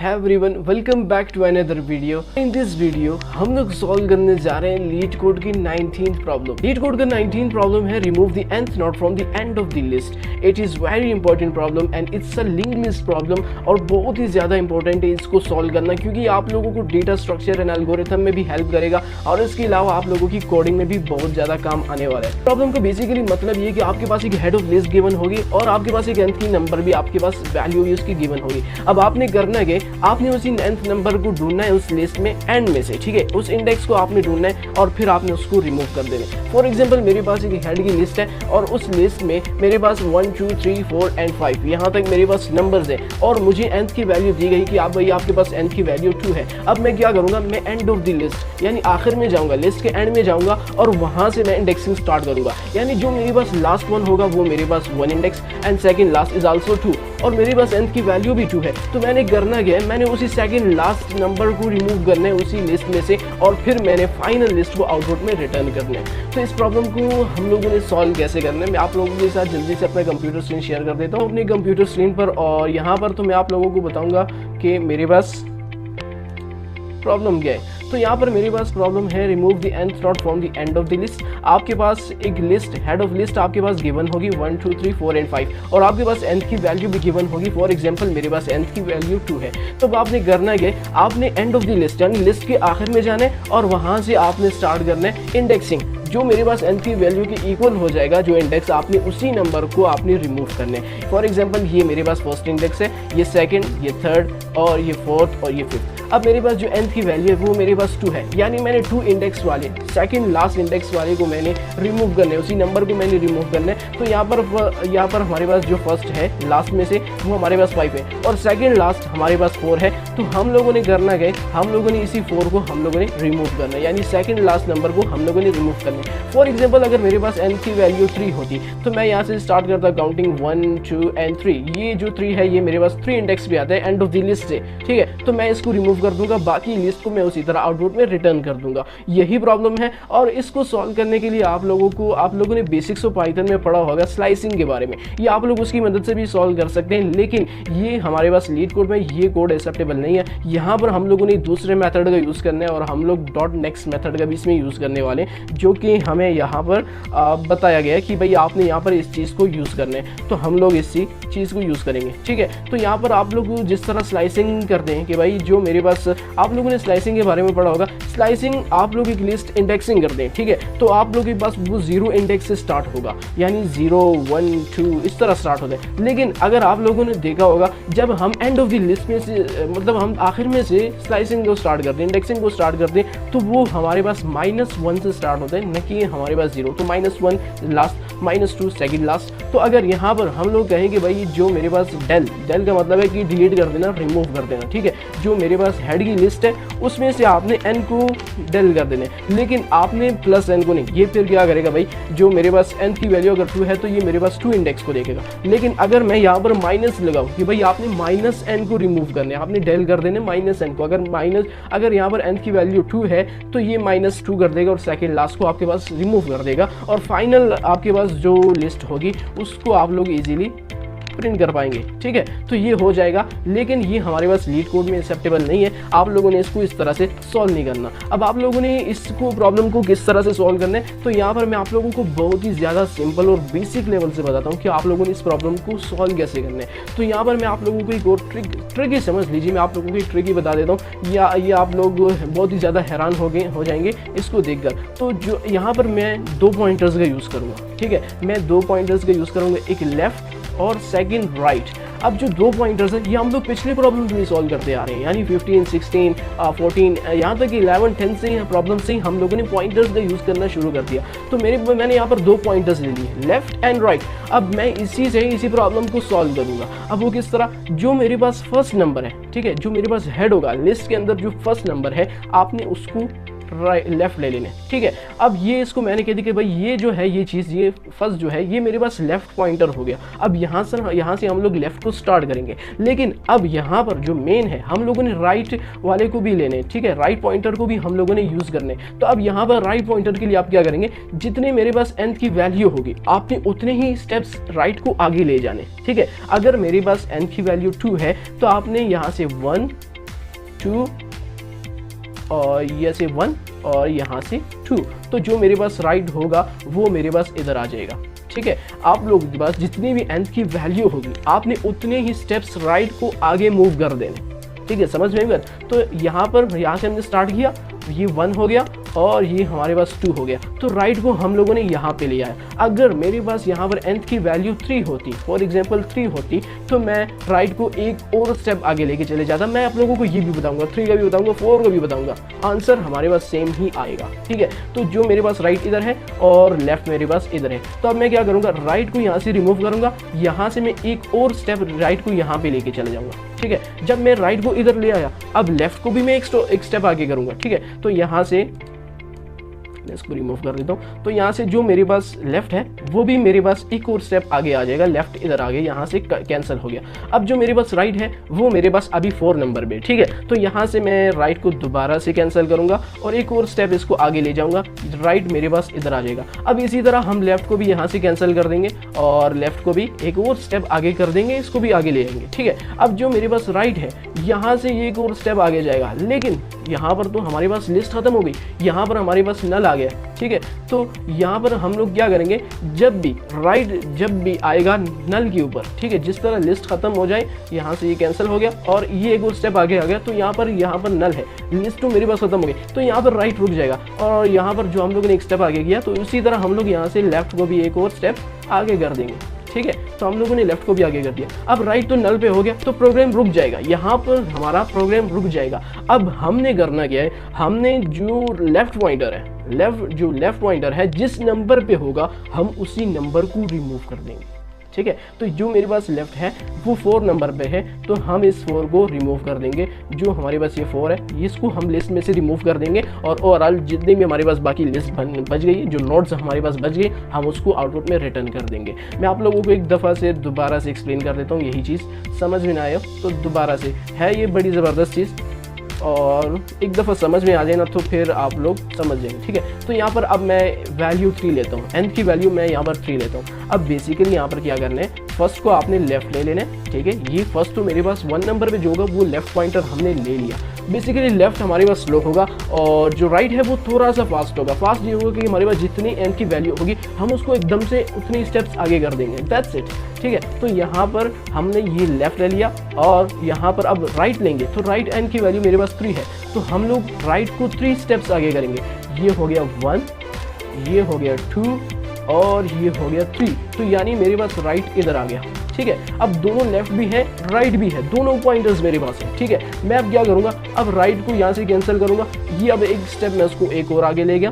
Hey everyone, welcome back to another video. In this video हम लोग solve करने जा रहे हैं लीड कोड की 19th प्रॉब्लम। लीड कोड का 19th प्रॉब्लम है remove the nth note from the end of the list. It is very important problem and it's a link list problem और बहुत ही ज्यादा इंपॉर्टेंट है इसको सॉल्व करना, क्योंकि आप लोगों को डेटा स्ट्रक्चर एंड एल्गोरिथम में भी हेल्प करेगा और इसके अलावा आप लोगों की कोडिंग में भी बहुत ज्यादा काम आने वाला है। प्रॉब्लम का बेसिकली मतलब ये कि आपके पास एक हेड ऑफ लिस्ट गिवन होगी और आपके पास एक nth की नंबर भी आपके पास वैल्यू भी उसकी गिवन होगी। अब आपने करना है आपने उसी nth नंबर को ढूंढना है उस लिस्ट में एंड में से, ठीक है। उस इंडेक्स को आपने ढूंढना है और फिर आपने उसको रिमूव कर देना है। फॉर एग्जांपल मेरे पास एक हेड की लिस्ट है और उस लिस्ट में मेरे पास 1 2 3 4 एंड 5 यहाँ तक मेरे पास नंबर्स है और मुझे nth की वैल्यू दी गई कि आप भाई आपके पास nth की वैल्यू 2 है। अब मैं क्या करूंगा, मैं एंड ऑफ द लिस्ट यानी आखिर में जाऊंगा, लिस्ट के एंड में जाऊंगा और वहां से मैं इंडेक्सिंग स्टार्ट करूंगा। यानी जो मेरे पास लास्ट वन होगा वो मेरे पास 1 index and second last is also 2 और मेरे पास nth की वैल्यू भी 2 है। तो मैंने करना क्या है, मैंने उसी सेकंड लास्ट नंबर को रिमूव करना है उसी लिस्ट में से और फिर मैंने फाइनल लिस्ट को आउटपुट में रिटर्न करना है। तो इस प्रॉब्लम को हम लोगों ने सॉल्व कैसे करना है मैं आप लोगों के साथ जल्दी से अपना कंप्यूटर स्क्रीन शेयर कर देता हूँ अपनी कंप्यूटर स्क्रीन पर। और यहाँ पर तो मैं आप लोगों को बताऊंगा कि मेरे पास प्रॉब्लम क्या है। तो यहाँ पर मेरे पास प्रॉब्लम है remove the nth note from the end of the list. आपके पास एक लिस्ट हेड ऑफ लिस्ट आपके पास गिवन होगी 1 2 3 4 एंड 5 और आपके पास nth की वैल्यू भी गिवन होगी। फॉर एग्जांपल मेरे पास nth की वैल्यू 2 है। तो अब आपने करना है आपने एंड ऑफ द लिस्ट यानी लिस्ट के आखिर में जाना है और वहां से आपने स्टार्ट करना है इंडेक्सिंग। जो मेरे पास nth की वैल्यू के इक्वल हो जाएगा जो इंडेक्स आपने उसी नंबर को आपने रिमूव करने हैं। फॉर एग्जांपल ये मेरे पास फर्स्ट इंडेक्स है, ये सेकंड, ये थर्ड और ये फोर्थ और ये फिफ्थ। अब मेरे पास जो nth की वैल्यू है वो मेरे पास 2 है, यानी मैंने 2 इंडेक्स वाले सेकंड लास्ट इंडेक्स वाले को मैंने रिमूव करने, उसी नंबर को मैंने रिमूव करना है। तो यहाँ पर हमारे पास जो फर्स्ट है लास्ट में से वो हमारे पास 5 है और सेकंड लास्ट हमारे पास 4 है। तो हम लोगों ने करना है हम लोगों ने इसी 4 को हम लोगों ने रिमूव करना है, यानी सेकंड लास्ट नंबर को हम लोगों ने रिमूव करना है। फॉर एग्जाम्पल अगर मेरे पास nth की वैल्यू 3 होती तो मैं यहाँ से स्टार्ट करता काउंटिंग 1 2 एंड 3। ये जो 3 है ये मेरे पास 3 इंडेक्स भी आता है एंड ऑफ द लिस्ट से, ठीक है। तो मैं इसको रिमूव कर दूंगा, बाकी लिस्ट को मैं उसी तरह आउटपुट में रिटर्न कर दूंगा। यही प्रॉब्लम है और इसको सॉल्व करने के लिए आप लोगों ने बेसिक्स ऑफ पाइथन में पढ़ा होगा स्लाइसिंग के बारे में। ये आप लोग उसकी मदद से भी सॉल्व कर सकते हैं, लेकिन ये हमारे पास लीड कोड में ये कोड एक्सेप्टेबल नहीं है। यहाँ पर हम लोगों ने दूसरे मेथड का यूज़ करना है और हम लोग डॉट नेक्स्ट मेथड का भी इसमें यूज़ करने वाले हैं, जो कि हमें यहाँ पर बताया गया है कि भाई आपने यहाँ पर इस चीज़ को यूज़ करना है। तो हम लोग इसी चीज़ को यूज़ करेंगे, ठीक है। तो यहाँ पर आप लोग जिस तरह स्लाइसिंग करते हैं कि भाई जो मेरे पास आप लोगों ने स्लाइसिंग के बारे में पढ़ा होगा, स्लाइसिंग आप लोग एक लिस्ट इंडेक्सिंग करते हैं, ठीक है। तो आप लोग के पास वो 0 इंडेक्स से स्टार्ट होगा, यानी 0 1 2 इस तरह स्टार्ट होता है। लेकिन अगर आप लोगों ने देखा होगा जब हम एंड ऑफ द लिस्ट में से मतलब हम आखिर में से स्लाइसिंग को स्टार्ट करते हैं, इंडेक्सिंग को स्टार्ट करते हैं, तो वो हमारे पास -1 से स्टार्ट होता है, न कि हमारे पास 0। तो -1 लास्ट, -2 सेकंड लास्ट। तो अगर यहाँ पर हम लोग कहेंगे भाई जो मेरे पास डेल का मतलब है कि डिलीट कर देना, रिमूव कर देना, ठीक है। जो मेरे पास हेड की लिस्ट है उसमें से आपने n को डेल कर देने, लेकिन आपने प्लस n को नहीं। ये फिर क्या करेगा भाई, जो मेरे पास nth की वैल्यू अगर 2 है तो ये मेरे पास 2 इंडेक्स को देखेगा। लेकिन अगर मैं यहाँ पर माइनस लगाऊं कि भाई आपने -n को रिमूव करने, आपने डेल कर देने -n को। अगर यहाँ पर nth की वैल्यू 2 है तो ये -2 कर देगा और सेकेंड लास्ट को आपके पास रिमूव कर देगा और फाइनल आपके पास जो लिस्ट होगी उसको आप लोग इजीली प्रिंट कर पाएंगे, ठीक है। तो ये हो जाएगा, लेकिन ये हमारे पास लीड कोड में एक्सेप्टेबल नहीं है। आप लोगों ने इसको इस तरह से सॉल्व नहीं करना। अब आप लोगों ने इसको प्रॉब्लम को किस तरह से सॉल्व करना है, तो यहाँ पर मैं आप लोगों को बहुत ही ज़्यादा सिंपल और बेसिक लेवल से बताता हूँ कि आप लोगों ने इस प्रॉब्लम को सॉल्व कैसे करना है। तो यहाँ पर मैं आप लोगों को एक और ट्रिक ही समझ लीजिए, मैं आप लोगों को एक ट्रिक ही बता देता हूँ, या ये आप लोग बहुत ही ज़्यादा हैरान हो जाएंगे इसको देखकर। तो जो यहाँ पर मैं 2 पॉइंटर्स का यूज़ करूँगा, ठीक है। मैं 2 पॉइंटर्स का यूज़ करूँगा, एक लेफ्ट और सेकंड राइट। अब जो 2 पॉइंटर्स हैं ये हम लोग पिछले प्रॉब्लम्स में सॉल्व करते आ रहे हैं, यानी 15 16 14 यहाँ तक 11 10 से प्रॉब्लम से ही हम लोगों ने पॉइंटर्स का यूज़ करना शुरू कर दिया। तो मैंने यहाँ पर 2 पॉइंटर्स ले लिए, लेफ्ट एंड राइट। अब मैं इसी प्रॉब्लम को सॉल्व करूँगा। अब वो किस तरह, जो मेरे पास फर्स्ट नंबर है, ठीक है, जो मेरे पास हेड होगा लिस्ट के अंदर, जो फर्स्ट नंबर है आपने उसको राइट लेफ्ट ले लेने, ठीक है। अब ये इसको मैंने कह दी कि भाई ये जो है ये चीज़, ये फर्स्ट जो है ये मेरे पास लेफ्ट पॉइंटर हो गया। अब यहाँ से हम लोग लेफ्ट को स्टार्ट करेंगे, लेकिन अब यहाँ पर जो मेन है हम लोगों ने राइट वाले को भी लेने, ठीक है, राइट पॉइंटर को भी हम लोगों ने यूज़ करने। तो अब यहाँ पर राइट पॉइंटर के लिए आप क्या करेंगे, जितने मेरे पास nth की वैल्यू होगी आपने उतने ही स्टेप्स राइट को आगे ले जाने, ठीक है। अगर मेरे पास nth की वैल्यू 2 है तो आपने यहाँ से 1 2 और ये से 1 और यहाँ से 2। तो जो मेरे पास राइट होगा वो मेरे पास इधर आ जाएगा। ठीक है, आप लोगों के पास जितनी भी nth की वैल्यू होगी आपने उतने ही स्टेप्स राइट को आगे मूव कर देने। ठीक है, समझ में बात। तो यहाँ से हमने स्टार्ट किया, ये 1 हो गया और ये हमारे पास 2 हो गया। तो राइट को हम लोगों ने यहाँ पे लिया है। अगर मेरे पास यहाँ पर nth की वैल्यू 3 होती, फॉर एग्जांपल 3 होती, तो मैं राइट को एक और स्टेप आगे लेके चले जाता। मैं आप लोगों को ये भी बताऊंगा, 3 का भी बताऊंगा, 4 का भी बताऊंगा, आंसर हमारे पास सेम ही आएगा। ठीक है, तो जो मेरे पास राइट इधर है और लेफ्ट मेरे पास इधर है, तो अब मैं क्या करूँगा, राइट को यहाँ से रिमूव करूँगा, यहाँ से मैं एक और स्टेप राइट को यहाँ पे लेके चले जाऊँगा। ठीक है, जब मैं राइट को इधर ले आया, अब लेफ्ट को भी मैं एक स्टेप आगे करूँगा। ठीक है, तो यहाँ से इसको रिमूव कर देता हूँ। तो यहाँ से जो मेरे पास लेफ्ट है वो भी मेरे पास एक और स्टेप आगे आ जाएगा, लेफ्ट इधर आ गया, यहाँ से कैंसिल हो गया। अब जो मेरे पास राइट है वो मेरे पास अभी 4 नंबर पे। ठीक है, तो यहाँ से मैं राइट को दोबारा से कैंसिल करूँगा और एक और स्टेप इसको आगे ले जाऊँगा, राइट मेरे पास इधर आ जाएगा। अब इसी तरह हम लेफ्ट को भी यहाँ से कैंसिल कर देंगे और लेफ्ट को भी एक और स्टेप आगे कर देंगे, इसको भी आगे ले जाएंगे। ठीक है, अब जो मेरे पास राइट है यहाँ से एक और स्टेप आगे जाएगा, लेकिन यहाँ पर तो हमारे पास लिस्ट खत्म हो गई, यहाँ पर हमारे पास नल आ गया। ठीक है, तो यहाँ पर हम लोग क्या करेंगे, जब भी राइट जब भी आएगा नल के ऊपर, ठीक है, जिस तरह लिस्ट खत्म हो जाए, यहाँ से ये कैंसिल हो गया और ये एक और स्टेप आगे आ गया, तो यहाँ पर नल है, लिस्ट तो मेरे पास खत्म हो गई, तो यहाँ पर राइट रुक जाएगा और यहाँ पर जो हम लोगों ने एक स्टेप आगे किया, तो उसी तरह हम लोग यहाँ से लेफ्ट को भी एक और स्टेप आगे कर देंगे। ठीक है, तो हम लोगों ने लेफ्ट को भी आगे कर दिया। अब राइट तो नल पे हो गया, तो प्रोग्राम रुक जाएगा, यहाँ पर हमारा प्रोग्राम रुक जाएगा। अब हमने करना क्या है, हमने जो लेफ्ट पॉइंटर है, जिस नंबर पे होगा हम उसी नंबर को रिमूव कर देंगे। ठीक है, तो जो मेरे पास लेफ्ट है वो 4 नंबर पे है, तो हम इस 4 को रिमूव कर देंगे। जो हमारे पास ये 4 है इसको हम लिस्ट में से रिमूव कर देंगे और ओवरऑल जितने भी हमारे पास बाकी लिस्ट बच गई, जो नोट्स हमारे पास बच गए, हम उसको आउटपुट में रिटर्न कर देंगे। मैं आप लोगों को एक दफ़ा से दोबारा से एक्सप्लेन कर देता हूँ, यही चीज़ समझ में ना आए तो दोबारा से है, ये बड़ी ज़बरदस्त चीज़, और एक दफ़ा समझ में आ जाए ना तो फिर आप लोग समझ जाएंगे। ठीक है, तो यहाँ पर अब मैं वैल्यू 3 लेता हूँ, nth की वैल्यू मैं यहाँ पर 3 लेता हूँ। अब बेसिकली यहाँ पर क्या करना है, फर्स्ट को आपने लेफ्ट ले लेना है। ठीक है, ये फर्स्ट तो मेरे पास 1 नंबर पे जो होगा वो लेफ्ट पॉइंटर हमने ले लिया। बेसिकली लेफ्ट हमारे पास स्लो होगा और जो राइट है वो थोड़ा सा फास्ट होगा। फास्ट ये होगा कि हमारे पास जितनी nth की वैल्यू होगी हम उसको एकदम से उतनी स्टेप्स आगे कर देंगे, दैट्स इट। ठीक है, तो यहाँ पर हमने ये लेफ्ट ले लिया और यहाँ पर अब राइट लेंगे, तो राइट nth की वैल्यू मेरे पास 3 है, तो हम लोग राइट को 3 स्टेप्स आगे करेंगे। ये हो गया 1, ये हो गया 2 और ये हो गया 3, तो यानी मेरे पास राइट इधर आ गया। ठीक है, अब दोनों लेफ्ट भी है राइट भी है, दोनों पॉइंटर्स मेरे पास है। ठीक है, मैं अब क्या करूँगा, अब राइट को यहाँ से कैंसिल करूँगा, ये अब एक स्टेप मैं उसको एक और आगे ले गया।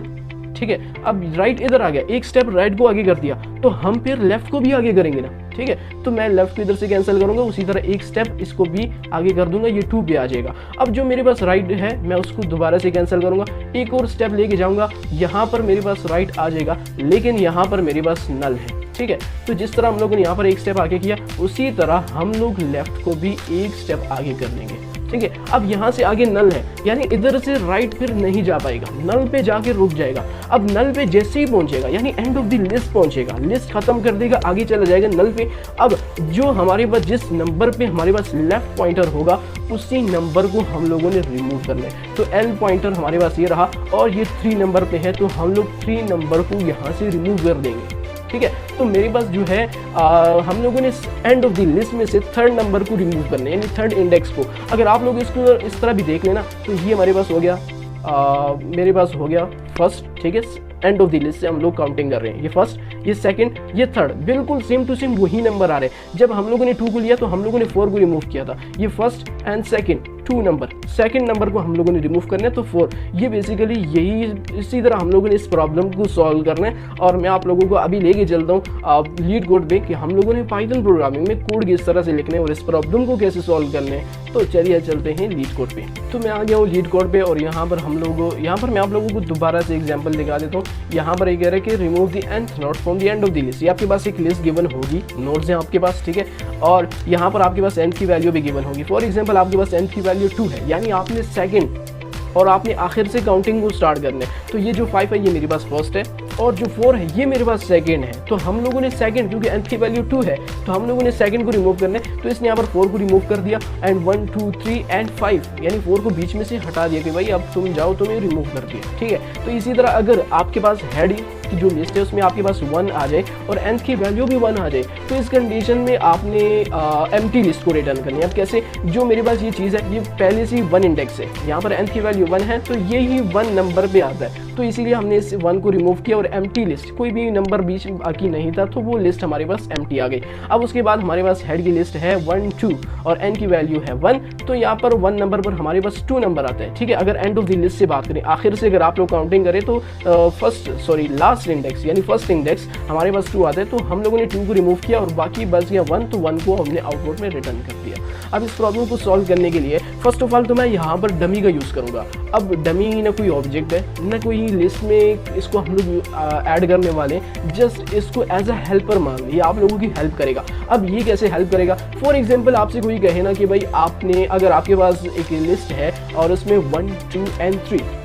ठीक है, अब राइट इधर आ गया, एक स्टेप राइट को आगे कर दिया, तो हम फिर लेफ्ट को भी आगे करेंगे ना। ठीक है, तो मैं लेफ्ट को इधर से कैंसिल करूंगा, उसी तरह एक स्टेप इसको भी आगे कर दूंगा, ये 2 पे आ जाएगा। अब जो मेरे पास राइट है मैं उसको दोबारा से कैंसिल करूंगा, एक और स्टेप लेके जाऊंगा, यहाँ पर मेरे पास राइट आ जाएगा, लेकिन यहाँ पर मेरे पास नल है। ठीक है, तो जिस तरह हम लोगों ने यहाँ पर एक स्टेप आगे किया, उसी तरह हम लोग लेफ्ट को भी एक स्टेप आगे कर देंगे। ठीक है, अब यहाँ से आगे नल है, यानी इधर से राइट फिर नहीं जा पाएगा, नल पे जाके रुक जाएगा। अब नल पे जैसे ही पहुंचेगा यानी एंड ऑफ द लिस्ट पहुंचेगा, लिस्ट खत्म कर देगा, आगे चला जाएगा नल पे। अब जो हमारे पास जिस नंबर पे हमारे पास लेफ्ट पॉइंटर होगा उसी नंबर को हम लोगों ने रिमूव करना है। तो एल पॉइंटर हमारे पास ये रहा और ये 3 नंबर पे है, तो हम लोग 3 नंबर को यहाँ से रिमूव कर देंगे। ठीक है, तो मेरे पास जो है हम लोगों ने एंड ऑफ द लिस्ट में से 3rd नंबर को रिमूव करना है, यानी 3rd इंडेक्स को। अगर आप लोग इसको इस तरह भी देख लेना, तो ये हमारे पास हो गया मेरे पास हो गया फर्स्ट। ठीक है, एंड ऑफ द लिस्ट से हम लोग काउंटिंग कर रहे हैं, ये फर्स्ट, ये सेकंड, ये थर्ड, बिल्कुल सेम टू सेम वही नंबर आ रहे हैं। जब हम लोगों ने 2 को लिया तो हम लोगों ने 4 को रिमूव किया था, ये first and second 2 number, second number को हम लोगों ने रिमूव करना है, तो 4। ये बेसिकली यही इसी तरह हम लोगों ने इस प्रॉब्लम को सॉल्व करना है। और मैं आप लोगों को अभी लेके चलता हूँ लीड कोड पे कि हम लोगों ने पाइथन प्रोग्रामिंग में कोड किस तरह से लिखने और इस प्रॉब्लम को कैसे सॉल्व करने हैं। तो चलिए चलते हैं लीड कोड पे। तो मैं आ गया हूँ लीड कोड पे और यहाँ पर मैं आप लोगों को दोबारा से एग्जाम्पल दिखा देता हूँ। यहाँ पर ये कह रहा है कि remove the nth note from the end of the list. ये आपके पास एक लिस्ट गिवन होगी, नोट्स हैं आपके पास, ठीक है, और यहाँ पर आपके पास nth की वैल्यू भी गिवन होगी। फॉर एग्जाम्पल आपके पास nth की वैल्यू 2 है, यानी आपने सेकंड और आपने आखिर से काउंटिंग को स्टार्ट करना है। तो ये जो 5 है ये मेरे पास फर्स्ट है, और जो 4 है ये मेरे पास सेकंड है, तो हम लोगों ने सेकंड, क्योंकि nth की वैल्यू 2 है तो हम लोगों ने सेकंड को रिमूव करना है, तो इसने यहाँ पर 4 को रिमूव कर दिया एंड 1 2 3 एंड 5 यानी 4 को बीच में से हटा दिया कि भाई अब तुम जाओ, तुम्हें रिमूव कर दिया। ठीक है, तो इसी तरह अगर आपके पास हेड की जो लिस्ट है उसमें आपके पास 1 आ जाए और nth की वैल्यू भी 1 आ जाए, तो इस कंडीशन में आपने एम्प्टी लिस्ट को रिटर्न करनी है। अब कैसे, जो मेरे पास ये चीज़ है ये पहले से ही 1 इंडेक्स है, यहाँ पर nth की वैल्यू 1 है तो ये ही 1 नंबर पे आता है, तो इसीलिए हमने इस 1 को रिमूव किया और एम्प्टी लिस्ट, कोई भी नंबर बीच बाकी नहीं था तो वो लिस्ट हमारे पास एम्प्टी आ गई। अब उसके बाद हमारे पास हेड की लिस्ट है 1 2 और n की वैल्यू है 1, तो यहाँ पर 1 नंबर पर हमारे पास 2 नंबर आता है। ठीक है, अगर एंड ऑफ द लिस्ट से बात करें, आखिर से अगर आप लोग काउंटिंग करें तो लास्ट इंडेक्स यानी फर्स्ट इंडेक्स हमारे पास 2 आता है, तो हम लोगों ने 2 को रिमूव किया और बाकी बच गया 1, तो 1 को हमने आउटपुट में रिटर्न कर दिया। अब इस प्रॉब्लम को सॉल्व करने के लिए फर्स्ट ऑफ ऑल तो मैं यहाँ पर डमी का यूज़ करूँगा। अब डमी ना कोई ऑब्जेक्ट है ना कोई लिस्ट में इसको हम लोग ऐड करने वाले, जस्ट इसको एज अ हेल्पर मान लो, ये आप लोगों की हेल्प करेगा। अब ये कैसे हेल्प करेगा, फॉर एग्जाम्पल आपसे कोई कहे ना कि भाई आपने, अगर आपके पास एक लिस्ट है और उसमें 1 2 एंड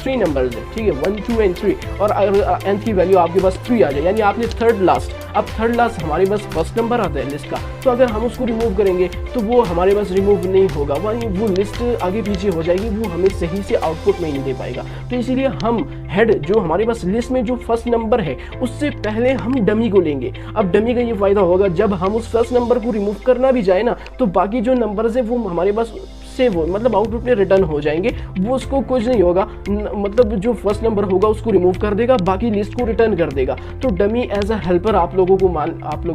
3 नंबर्स है, ठीक है 1 2 एंड 3, और अगर nth की वैल्यू आपके पास 3 आ जाए यानी आपने थर्ड लास्ट, अब थर्ड लास्ट हमारे पास फर्स्ट नंबर आता है लिस्ट का, तो अगर हम उसको रिमूव करेंगे तो वो हमारे पास रिमूव नहीं होगा, वो लिस्ट आगे पीछे हो जाएगी, वो हमें सही से आउटपुट नहीं दे पाएगा। तो इसीलिए हम हेड जो हमारे पास लिस्ट में जो फर्स्ट नंबर है उससे पहले हम डमी को लेंगे। अब डमी का ये फायदा होगा, जब हम उस फर्स्ट नंबर को रिमूव करना भी जाए ना तो बाकी जो नंबर्स है वो हमारे पास से वो मतलब आउटपुट में रिटर्न हो जाएंगे, वो उसको कुछ नहीं होगा, मतलब जो फर्स्ट नंबर होगा उसको रिमूव कर देगा, बाकी लिस्ट को रिटर्न कर देगा। तो डमी एज अ हेल्पर आप लोग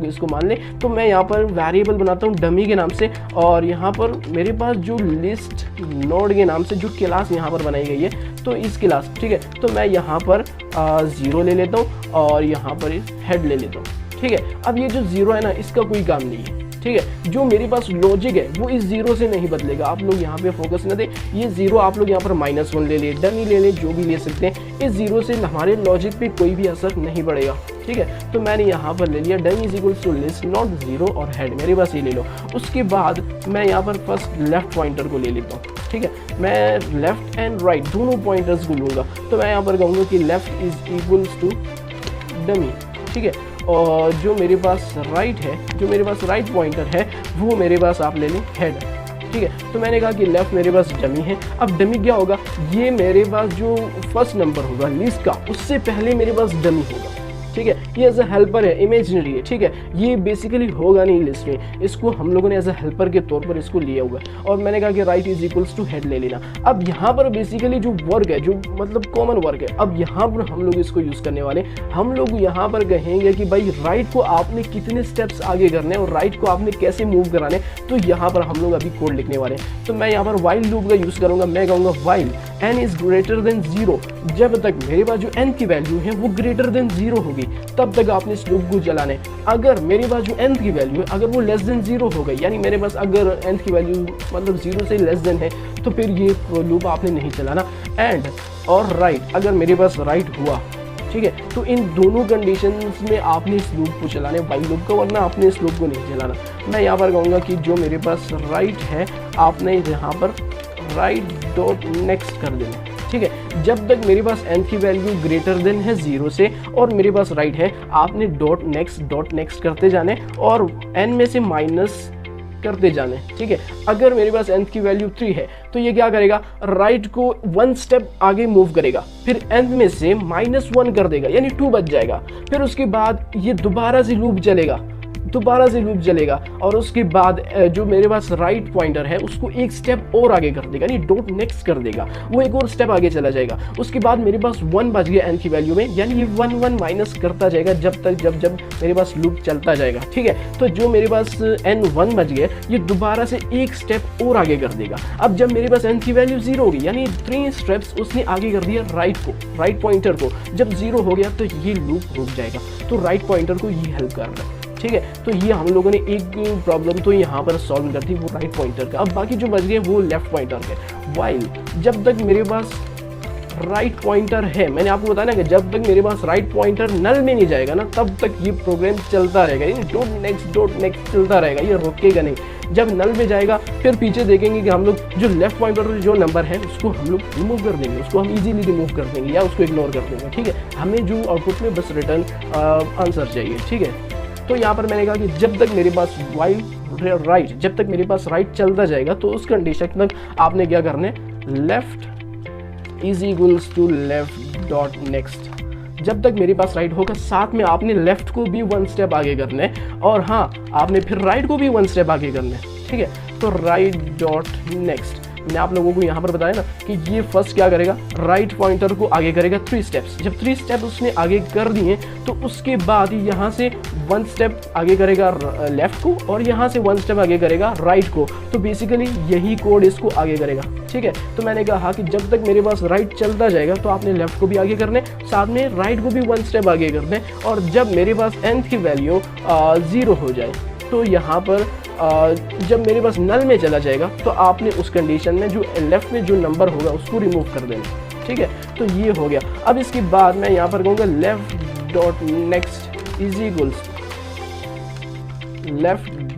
इसको मान लें। तो मैं यहाँ पर वेरिएबल बनाता हूँ डमी के नाम से, और यहाँ पर मेरे पास जो लिस्ट नोड के नाम से जो क्लास यहाँ पर बनाई गई है, तो इस क्लास, ठीक है, तो मैं यहाँ पर 0 ले लेता हूँ और यहाँ पर हेड ले लेता हूँ। ठीक है, अब ये जो 0 है ना इसका कोई काम नहीं है। ठीक है, जो मेरे पास लॉजिक है वो इस 0 से नहीं बदलेगा, आप लोग यहाँ पे फोकस न दें। ये 0 आप लोग यहाँ पर -1 ले लें, डमी ले लें, जो भी ले सकते हैं, इस 0 से हमारे लॉजिक पे कोई भी असर नहीं पड़ेगा। ठीक है, तो मैंने यहाँ पर ले लिया dummy is equals to list not 0 और हेड, मेरे पास ये ले लो। उसके बाद मैं यहाँ पर फर्स्ट लेफ्ट पॉइंटर को ले लेता हूँ। ठीक है, मैं लेफ्ट एंड राइट दोनों पॉइंटर्स को लूँगा, तो मैं यहाँ पर कहूँगा कि left is equals to dummy. ठीक है, और जो मेरे पास राइट है, जो मेरे पास राइट पॉइंटर है वो मेरे पास आप ले लें हेड। ठीक है, तो मैंने कहा कि लेफ्ट मेरे पास डमी है। अब डमी क्या होगा, ये मेरे पास जो फर्स्ट नंबर होगा लिस्ट का उससे पहले मेरे पास डमी होगा। ठीक है, ये एज अ हेल्पर है, इमेजिनरी है। ठीक है, ये बेसिकली होगा नहीं लिस्ट में, इसको हम लोगों ने एज अ हेल्पर के तौर पर इसको लिया हुआ है। और मैंने कहा कि right is equals to head ले लेना। अब यहाँ पर बेसिकली जो वर्क है, जो मतलब कॉमन वर्क है, अब यहाँ पर हम लोग इसको यूज़ करने वाले। हम लोग यहाँ पर कहेंगे कि भाई राइट को आपने कितने स्टेप्स आगे करने हैं और राइट को आपने कैसे मूव कराने, तो यहाँ पर हम लोग अभी कोड लिखने वाले हैं। तो मैं यहाँ पर वाइल लूप का यूज़ करूँगा। मैं कहूँगा while n is greater than 0, जब तक मेरे पास जो n की वैल्यू है वो ग्रेटर देन 0 होगी तब तक आपने इस लूप को चलाना है। अगर मेरे पास जो nth की वैल्यू है अगर वो लेस देन 0 हो गई, यानी मेरे पास अगर nth की वैल्यू मतलब 0 से लेस देन है, तो फिर ये लूप आपने नहीं चलाना। एंड और राइट, अगर मेरे पास राइट हुआ, ठीक है, तो इन दोनों कंडीशंस में आपने इस लूप को चलाना है, वाइल लूप का, वरना आपने इस लूप को नहीं चलाना। मैं यहाँ पर कहूँगा कि जो मेरे पास राइट है आपने यहाँ पर राइट डॉट नेक्स्ट कर देना। ठीक है, जब तक मेरे पास n की वैल्यू ग्रेटर देन है 0 से और मेरे पास राइट है, आपने डॉट नेक्स्ट करते जाने और n में से माइनस करते जाने। ठीक है, अगर मेरे पास n की वैल्यू 3 है तो ये क्या करेगा, राइट को 1 स्टेप आगे मूव करेगा, फिर n में से -1 कर देगा यानी 2 बच जाएगा। फिर उसके बाद ये दोबारा से लूप चलेगा और उसके बाद जो मेरे पास राइट पॉइंटर है उसको एक स्टेप और आगे कर देगा, यानी डॉट नेक्स्ट कर देगा, वो एक और स्टेप आगे चला जाएगा। उसके बाद मेरे पास 1 बच गया n की वैल्यू में, यानी ये 1 माइनस करता जाएगा जब मेरे पास लूप चलता जाएगा। ठीक है, तो जो मेरे पास n1 बच गया ये दोबारा से एक स्टेप और आगे कर देगा। अब जब मेरे पास n की वैल्यू 0 होगी, यानी 3 स्टेप्स उसने आगे कर दिया राइट पॉइंटर को, जब 0 हो गया तो ये लूप रुक जाएगा। तो राइट पॉइंटर को ये हेल्प कर रहा है। ठीक है, तो ये हम लोगों ने एक प्रॉब्लम तो यहाँ पर सॉल्व कर दी, वो राइट पॉइंटर का। अब बाकी जो बच गए वो लेफ्ट पॉइंटर के। वाइल जब तक मेरे पास राइट पॉइंटर है, मैंने आपको बताया ना कि जब तक मेरे पास राइट पॉइंटर नल में नहीं जाएगा ना तब तक ये प्रोग्राम चलता रहेगा, ये डॉट नेक्स्ट चलता रहेगा, ये रुकेगा नहीं। जब नल में जाएगा फिर पीछे देखेंगे कि हम लोग जो लेफ्ट पॉइंटर जो नंबर है उसको हम लोग रिमूव कर देंगे, उसको हम इजीली रिमूव कर देंगे या उसको इग्नोर कर देंगे। ठीक है, हमें जो आउटपुट में बस रिटर्न आंसर चाहिए। ठीक है, तो यहाँ पर मैंने कहा कि जब तक मेरे पास वाइल राइट, जब तक मेरे पास राइट चलता जाएगा तो उस कंडीशन तक आपने क्या करना है, left is equals to left dot next. जब तक मेरे पास राइट होगा साथ में आपने लेफ्ट को भी 1 स्टेप आगे करना है और हाँ आपने फिर राइट को भी 1 स्टेप आगे करना है। ठीक है, तो राइट डॉट नेक्स्ट, मैंने आप लोगों को यहाँ पर बताया ना कि ये फर्स्ट क्या करेगा, राइट पॉइंटर को आगे करेगा 3 स्टेप्स। जब 3 स्टेप उसने आगे कर दिए तो उसके बाद यहाँ से 1 स्टेप आगे करेगा लेफ्ट को और यहाँ से 1 स्टेप आगे करेगा राइट को। तो बेसिकली यही कोड इसको आगे करेगा। ठीक है, तो मैंने कहा कि जब तक मेरे पास राइट चलता जाएगा तो आपने लेफ्ट को भी आगे करने, साथ में राइट को भी 1 स्टेप आगे करने, और जब मेरे पास nth की वैल्यू 0 हो जाए तो यहाँ पर जब मेरे पास नल में चला जाएगा तो आपने उस कंडीशन में जो लेफ्ट में जो नंबर होगा उसको रिमूव कर देना। ठीक है, तो ये हो गया। अब इसके बाद मैं यहाँ पर कहूँगा left dot next is equals left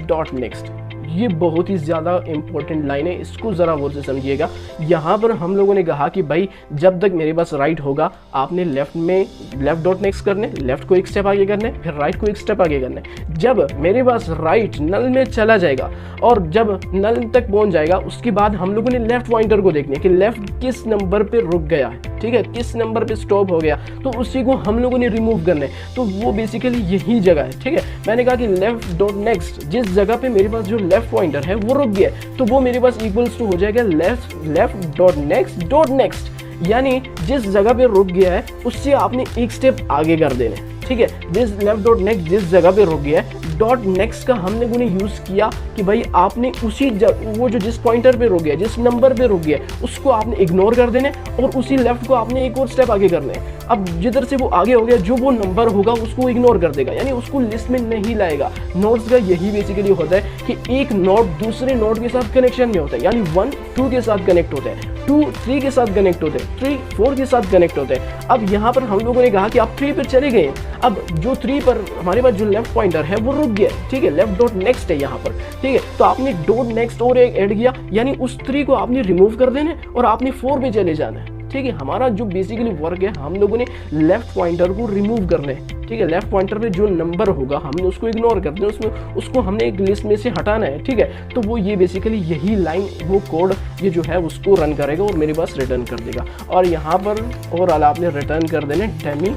dot next. ये बहुत ही ज़्यादा इंपॉर्टेंट लाइन है, इसको ज़रा गौर से समझिएगा। यहाँ पर हम लोगों ने कहा कि भाई जब तक मेरे पास राइट होगा आपने लेफ्ट में लेफ्ट डॉट नेक्स्ट करने, लेफ्ट को 1 स्टेप आगे करने, फिर राइट को 1 स्टेप आगे करने। जब मेरे पास राइट नल में चला जाएगा और जब नल तक पहुँच जाएगा उसके बाद हम लोगों ने लेफ्ट पॉइंटर को देखना है कि लेफ्ट किस नंबर पर रुक गया है। ठीक है, किस नंबर पे स्टॉप हो गया तो उसी को हम लोगों ने रिमूव करना है। तो वो बेसिकली यही जगह है। ठीक है, मैंने कहा कि लेफ्ट डॉट नेक्स्ट, जिस जगह पे मेरे पास जो लेफ्ट पॉइंटर है वो रुक गया तो वो मेरे पास इक्वल्स टू हो जाएगा लेफ्ट डॉट नेक्स्ट, यानी जिस जगह पे रुक गया है उससे आपने 1 स्टेप आगे कर देना। ठीक है, जिस लेफ्ट डॉट नेक्स्ट जिस जगह पे रुक गया है, डॉट नेक्स्ट का हमने को यूज़ किया कि भाई आपने उसी वो जो जिस पॉइंटर पे रुक गया, जिस नंबर पे रुक गया उसको आपने इग्नोर कर देना और उसी लेफ्ट को आपने 1 और स्टेप आगे करना है। अब जिधर से वो आगे हो गया जो वो नंबर होगा उसको इग्नोर कर देगा, यानी उसको लिस्ट में नहीं लाएगा। नोट्स का यही बेसिकली होता है कि एक नोट दूसरे नोट के साथ कनेक्शन में होता है, यानी 1 2 के साथ कनेक्ट होता है, 2 3 के साथ कनेक्ट होते हैं, 3 4 के साथ कनेक्ट होते हैं। अब यहाँ पर हम लोगों ने कहा कि आप 3 पर चले गए, अब जो 3 पर हमारे पास जो लेफ्ट पॉइंटर है वो रुक गया। ठीक है, लेफ्ट डॉट नेक्स्ट है यहाँ पर। ठीक है, तो आपने डॉट नेक्स्ट और एक ऐड किया, यानी उस 3 को आपने रिमूव कर देना और आपने 4 पे चले जाना है। ठीक है, हमारा जो बेसिकली वर्क है हम लोगों ने लेफ्ट पॉइंटर को रिमूव करना है। ठीक है, लेफ्ट पॉइंटर पे जो नंबर होगा हमने उसको इग्नोर कर देना, उसमें उसको हमने एक लिस्ट में से हटाना है। ठीक है, तो वो ये बेसिकली यही लाइन वो कोड ये जो है उसको रन करेगा और मेरे पास रिटर्न कर देगा। और यहाँ पर ओवरऑल आपने रिटर्न कर देना डमी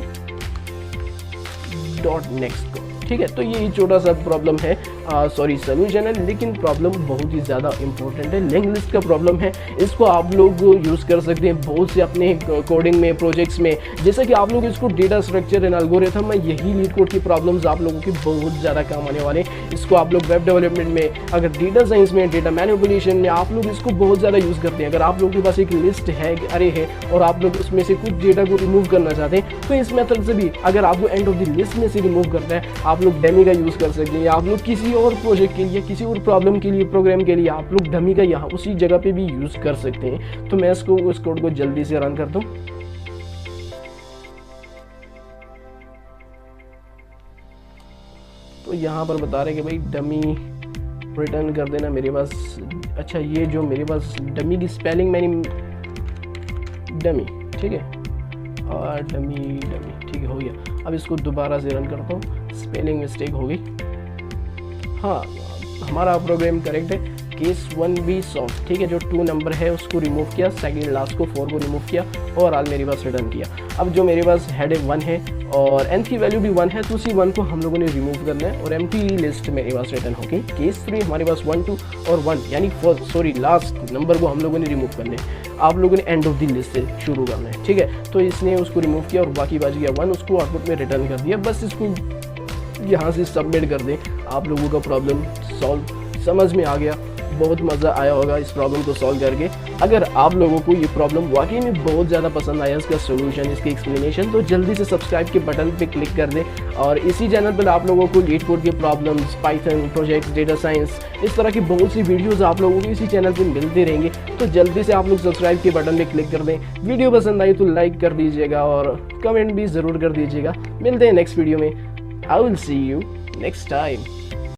डॉट नेक्स्ट को। ठीक है, तो ये छोटा सा प्रॉब्लम है, सॉरी सोल्यूशन है, लेकिन प्रॉब्लम बहुत ही ज़्यादा इंपॉर्टेंट है। लिंक लिस्ट का प्रॉब्लम है, इसको आप लोग यूज़ कर सकते हैं बहुत से अपने कोडिंग में, प्रोजेक्ट्स में। जैसे कि आप लोग इसको डेटा स्ट्रक्चर एंड एल्गोरिथम में, यही लीड कोड की प्रॉब्लम्स आप लोगों की बहुत ज़्यादा काम आने वाले हैं। इसको आप लोग वेब डेवलपमेंट में, अगर डेटा साइंस में, डेटा मैनिपुलेशन में आप लोग इसको बहुत ज़्यादा यूज़ करते हैं। अगर आप लोगों के पास एक लिस्ट है, अरे है, और आप लोग उसमें से कुछ डेटा को रिमूव करना चाहते हैं तो इस मेथड से भी अगर आपको एंड ऑफ द लिस्ट में से रिमूव करना है आप लोग डमी का यूज़ कर सकते हैं। या आप लोग किसी और प्रोजेक्ट के लिए, किसी और प्रॉब्लम के लिए, प्रोग्राम के लिए आप लोग डमी का यहाँ उसी जगह पे भी यूज़ कर सकते हैं। तो मैं इस कोड को जल्दी से रन करता हूँ। तो यहाँ पर बता रहे हैं कि भाई डमी रिटर्न कर देना मेरे पास। अच्छा, ये जो मेरे पास डमी की स्पेलिंग मैंने डमी, ठीक है, और डमी ठीक है, हो गया। अब इसको दोबारा से रन करता हूँ, स्पेलिंग मिस्टेक हो गई। हाँ, हमारा प्रोग्राम करेक्ट है। केस 1 भी सॉल्व। ठीक है, जो 2 नंबर है उसको रिमूव किया, सेकंड लास्ट को 4 को रिमूव किया और आज मेरे पास रिटर्न किया। अब जो मेरे पास हेड 1 है और nth की वैल्यू भी 1 है तो उसी 1 को हम लोगों ने रिमूव करना है और एम्प्टी लिस्ट मेरे पास रिटर्न होगी। केस 3 हमारे पास 1 2 और 1 यानी लास्ट नंबर को हम लोगों ने रिमूव करना है। आप लोगों ने एंड ऑफ द लिस्ट से शुरू करना है। ठीक है, तो इसने उसको रिमूव किया और बाकी बच गया 1, उसको आउटपुट में रिटर्न कर दिया। बस इसको यहाँ से सबमिट कर दें, आप लोगों का प्रॉब्लम सॉल्व समझ में आ गया। बहुत मज़ा आया होगा इस प्रॉब्लम को सॉल्व करके। अगर आप लोगों को ये प्रॉब्लम वाकई में बहुत ज़्यादा पसंद आया, इसका सोल्यूशन, इसकी एक्सप्लेनेशन, तो जल्दी से सब्सक्राइब के बटन पे क्लिक कर दें। और इसी चैनल पर आप लोगों को लीड कोड के problems, Python projects, data science, इस तरह की बहुत सी वीडियोस आप लोगों को इसी चैनल पे मिलते रहेंगे। तो जल्दी से आप लोग सब्सक्राइब के बटन पे क्लिक कर दें। वीडियो पसंद आई तो लाइक कर दीजिएगा और कमेंट भी ज़रूर कर दीजिएगा। मिलते हैं नेक्स्ट वीडियो में। I will see you next time.